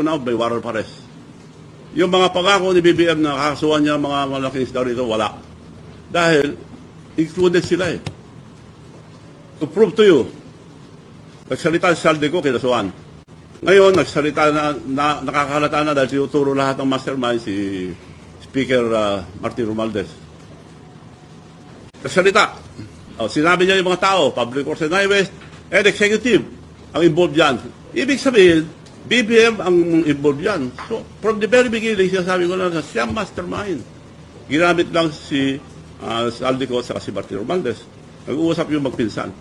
na may warrant of arrest. Yung mga pangako ni BBM na kakasuhan niya ng mga malaking isda rito, wala. Dahil included sila eh. To prove to you, nagsalita si Saldico, kinasuhan. Ngayon, nagsalita na nakakahalata na dahil tinuturo lahat ng mastermind si Speaker Martin Romualdez. Nagsalita. Sinabi niya yung mga tao, Public Works and Highways, and Executive, ang involved yan. Ibig sabihin, BBM ang involved yan. So, from the very beginning, sinasabi ko na siya mastermind. Ginamit lang si Saldico at si Martin Romualdez. Nag-uusap yung magpinsan.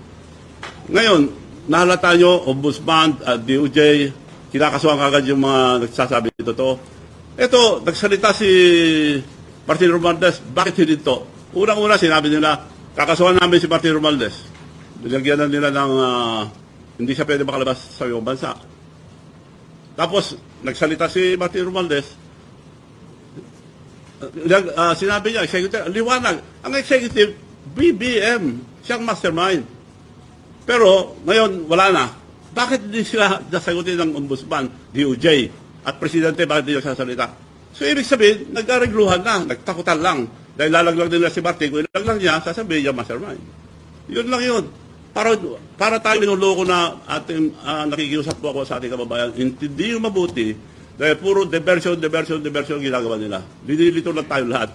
Ngayon, nahalata nyo, Ombudsman, DOJ, kinakasuhan kagad yung mga nagsasabi ito to. Ito, nagsalita si Martin Romualdez, bakit hindi ito? Unang-una, sinabi nila, kakasuhan namin si Martin Romualdez. Nilagyan na nila ng hindi siya pwede makalabas sa iyong bansa. Tapos, nagsalita si Martin Romualdez, sinabi niya, executive, liwanag, ang executive, BBM, siyang mastermind. Pero, ngayon, wala na. Bakit hindi sila nasagutin ng Ombudsman, DOJ, at Presidente, bakit hindi nagsasalita? So, ibig sabihin, nagkaregluhan na, nagtakutan lang. Dahil lalaglag nila si Martin, kung ilaglag niya, sasabihin niya mastermind. Yun lang yun. Para tayo linuloko na ating nakikiusap po ako sa ating kababayan, hindi yung mabuti, dahil puro diversion ginagawa nila. Dinilito lang tayo lahat.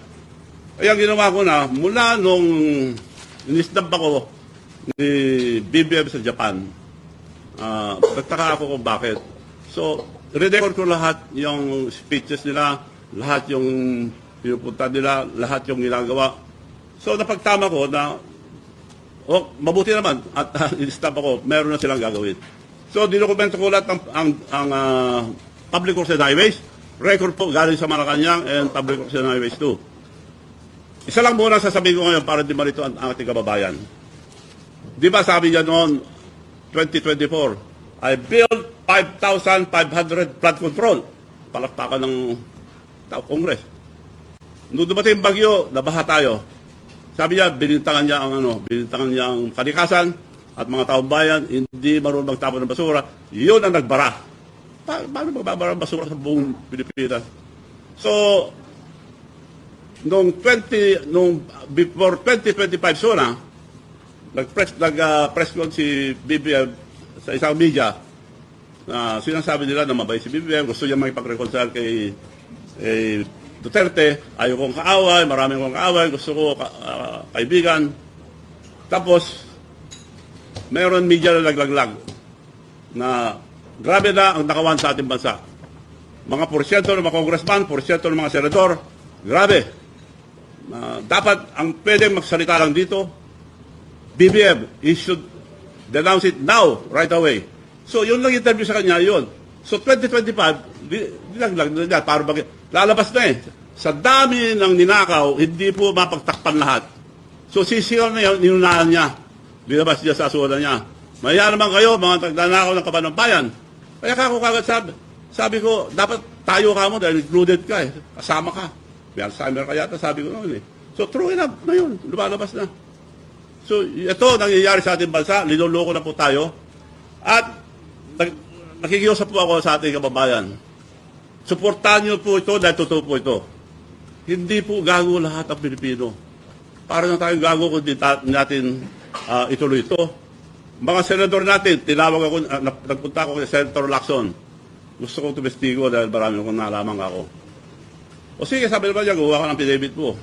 Kaya ang ginawa ko na, mula nung inisdab ako ni BBM sa Japan, nagtaka ako kung bakit. So, record ko lahat yung speeches nila, lahat yung pinupunta nila, lahat yung ginagawa. So, napagtama ko na mabuti naman at in-stop ako, meron na silang gagawin. So, dinokumento ko lahat ang Public Works and Highways. Record po galing sa Malacanang and Public Works and Highways 2. Isa lang muna sasabihin ko ngayon para di marito ang ating kababayan. Di ba sabi niya noon, 2024, I built 5,500 flood control. Palakpakan ng Congress. Nung dumating bagyo, nabaha tayo. Sabi niya, binintangan niya ang kalikasan at mga taong bayan, hindi marunong magtapon ng basura. Yun ang nagbara. Paano magbabara ng basura sa buong Pilipinas? So, before 2025 sona, nag-press con si BBM sa isang media na sinasabi nila na mabait si BBM, gusto niya makipag-reconcile kay Duterte, ayaw kong kaaway, maraming kong kaaway, gusto ko kaibigan. Tapos, mayroon media na naglaglag na grabe na ang nakawan sa ating bansa. Mga porsyento ng mga congressman, porsyento ng mga senador, grabe. Dapat ang pwedeng magsalita lang dito, BBM, he should denounce it now, right away. So, yun lang interview sa kanya, yun. So, 2025, lalabas na eh. Sa dami ng ninakaw, hindi po mapagtakpan lahat. So, sisigaw na yun, ninunahan niya. Binabas niya sa asuhan niya. Maya naman kayo, mga tagnanakaw ng Kabanambayan. Kaya ako kagad sabi ko, dapat tayo ka mo dahil included ka eh. Kasama ka. May Alzheimer ka yata, sabi ko noon eh. So, true enough na yun. Lumalabas na. So, ito nangyayari sa ating bansa. Linuloko na po tayo. At nakikiusap po ako sa ating kababayan. Suportahan niyo po ito dahil totoo po ito. Hindi po gago lahat ang Pilipino. Para na tayong gago kung di natin ituloy ito. Mga senador natin, tinawag ako, nagpunta ako kay Senator Lacson. Gusto kong tumestigo dahil marami akong nalaman ako. O sige, sabi naman niya, gumawa ka ng pinabit mo.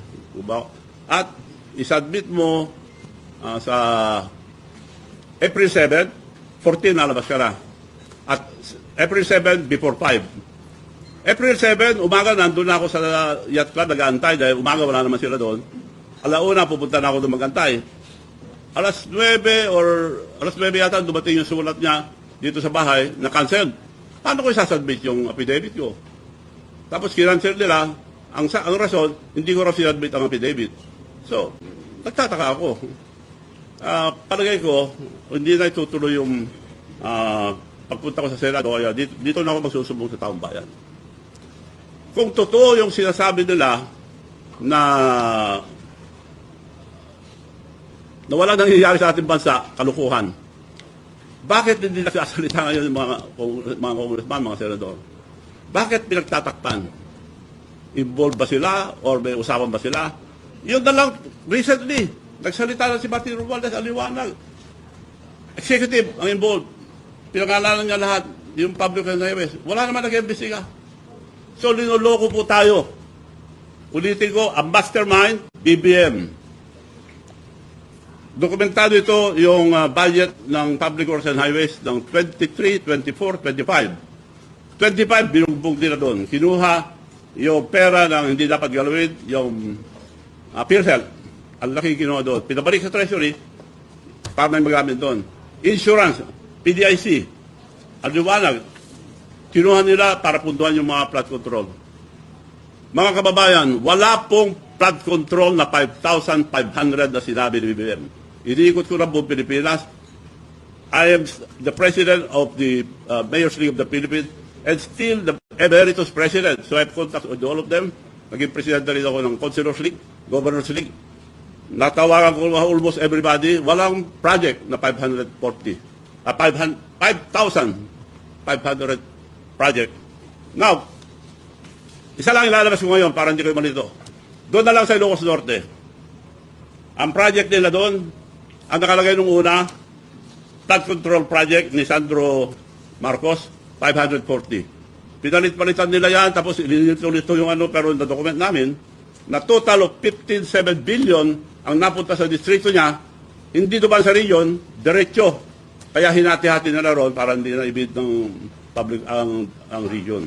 At isubmit mo sa April 7, 14 nalabas ka na. At April 7, before 5. April 7, umaga, nandun na ako sa yacht club, nag-aantay, dahil umaga wala naman sila doon. Alauna, pupunta na ako doon mag-antay. Alas 9 yata, dumating yung sulat niya dito sa bahay, na-cancel. Paano ko isasubmit yung affidavit ko? Tapos kinancel nila, ang rason, hindi ko raw sinadmit ang affidavit. So, nagtataka ako. Palagay ko, hindi na itutuloy yung pagpunta ko sa Senado, kaya dito na ako magsusumbong sa taong bayan. Kung totoo yung sinasabi nila na walang nangyayari sa ating bansa, kalukuhan, bakit hindi nagsasalita ngayon yung mga congressman, mga senador? Bakit pinagtatakpan? Involved ba sila or may usapan ba sila? Yun na lang, recently, nagsalita na si Martin Romualdez, aliwanag. Executive ang involved. Pinangalanan niya lahat, yung public and highways. Wala naman nag-imbestiga. So, linoloko po tayo. Ulitin ko, ang mastermind, BBM. Dokumentado ito yung budget ng Public Works and Highways ng 23, 24, 25. 25, binugbog nila doon. Kinuha yung pera ng hindi dapat galawin, yung PhilHealth. Ang laki kinuha doon. Pinabalik sa Treasury para may magamit doon. Insurance, PDIC. Ang liwanag, kinuha nila para puntuhan yung mga flood control. Mga kababayan, wala pong flood control na 5,500 na sinabi ni BBM. Iniikot ko na buong Pilipinas. I am the president of the Mayor's League of the Philippines and still the emeritus president. So I have contact with all of them. Naging president na rin ako ng Councilors League, Governors League. Natawagan ko almost everybody. Walang project na 540. 5,500 project. Now, isa lang ilalabas ko ngayon para hindi kayo malito. Doon na lang sa Ilocos Norte. Ang project nila doon, ang nakalagay nung una, flood control project ni Sandro Marcos, 540. Pinalit-palitan nila yan, tapos ilinito yung ano, pero na document namin, na total of 15.7 billion ang napunta sa distrito niya, hindi doon sa region, diretso. Kaya hinati-hati na ron para hindi na ibig ng public ang region.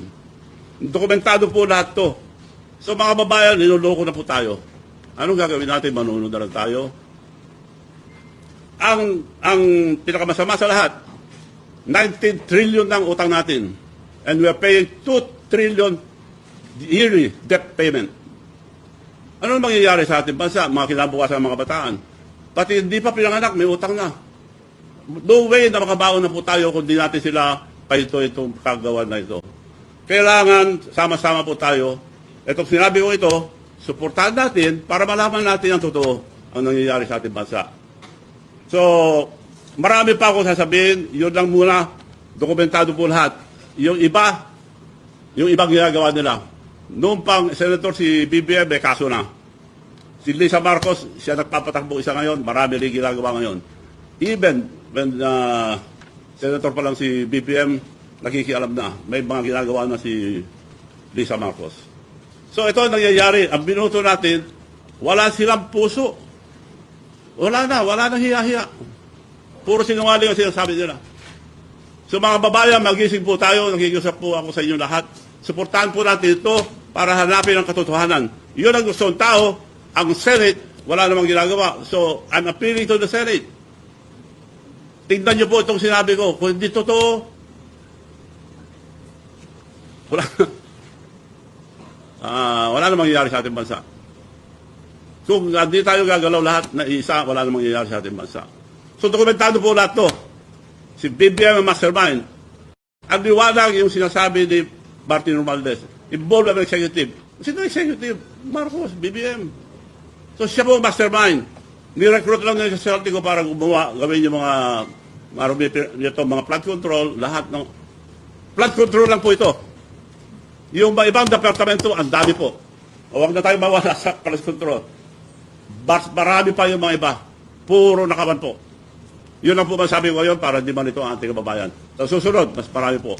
Dokumentado po lahat to. So mga babayan, niloloko na po tayo. Anong gagawin natin? Manunod na lang tayo. Ang pinakamasama sa lahat, 19 trillion ng utang natin. And we are paying 2 trillion yearly debt payment. Ano mangyayari sa ating bansa? Mga kinabukasan ng mga bataan. Pati hindi pa pinanganak, may utang na. No way na makabaon na po tayo kung di natin sila itong kagawa na ito. Kailangan sama-sama po tayo. Itong sinabi ko ito, suportahan natin para malaman natin ang totoo ang nangyayari sa ating bansa. So, marami pa ako sasabihin, yun lang muna, dokumentado po lahat. Yung ibang ginagawa nila. Noong pang Senator si BBM, may kaso na. Si Lisa Marcos, siya nagpapatakbo isa ngayon, marami rin ginagawa ngayon. Even when Senator pa lang si BBM, nakikialam na, may mga ginagawa na si Lisa Marcos. So ito ang nangyayari. Ang binuto natin, wala silang puso. Wala nang hiya-hiya. Puro sinungaling ang sinasabi nila. So mga babayan, magising po tayo, nakikiusap po ako sa inyo lahat. Suportahan po natin ito para hanapin ang katotohanan. Yun ang gusto ng tao. Ang Senate, wala namang ginagawa. So I'm appealing to the Senate. Tingnan niyo po itong sinabi ko. Kung hindi totoo, wala namang mangyayari sa ating bansa. Kung hindi tayo gagalaw lahat na isa, wala namang mangyayari sa ating bansa. So dokumentado po lahat to. Si BBM ang mastermind. Ang liwanag yung sinasabi ni Martin Romualdez. Involved ang executive. Sino executive? Marcos, BBM. So siya po ang mastermind. Ni-recruit lang nila sa ko para gawin yung mga flood control, lahat ng flood control lang po ito. Yung ibang departamento, ang dami po. O wag na tayo mawala sa flood control. Marami pa yung mga iba. Puro nakaban po. Yun ang po masabi ko ngayon para hindi man ito ang ating kababayan. Sa susunod, mas marami po.